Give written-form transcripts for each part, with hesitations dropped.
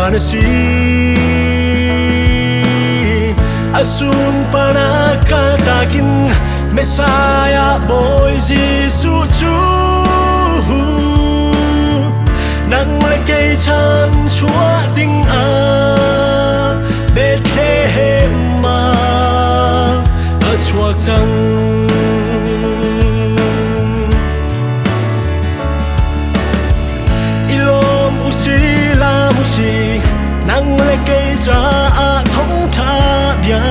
wanna see asun panakal takin Messiah boy Jesus chu nang lagay chan chua ding a Bethlehem ma a chuak chang ilom usila musi nang lagay cha a thong tha bia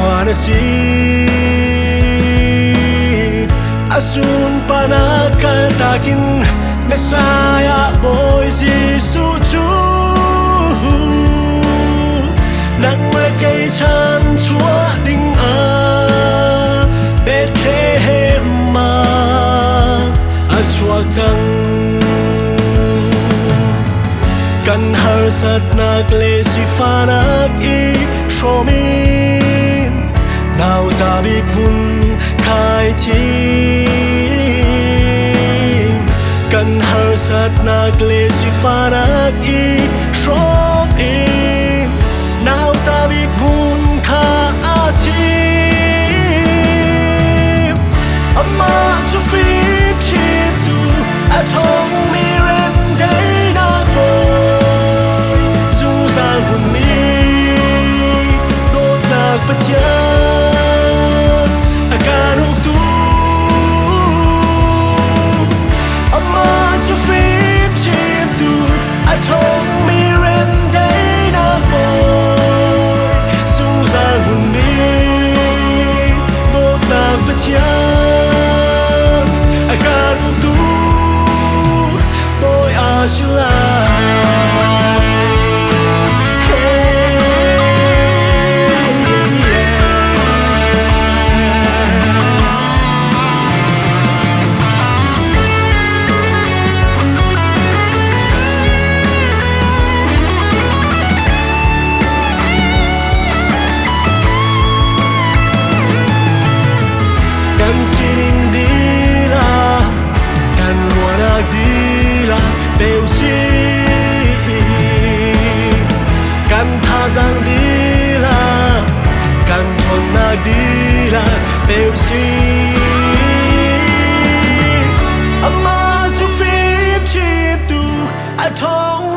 wanna see asun panakal takin Messiah boy Jesus chu nang lagay chan chua ding a Bethlehem ma a chuak chang kan har sat nak le si fanak I shomin now ta bi kun khai thi kan har sat nak le si fanak I shomin now ta bi kun kha a thi amma chu fi chi tu a thong mi ren dei nak bo zu san hun mi do nak pa tia kan sining dila kan ruanak dila peusi kan thazang dila kan thonak dila peusi amma chu phim chim tu a thong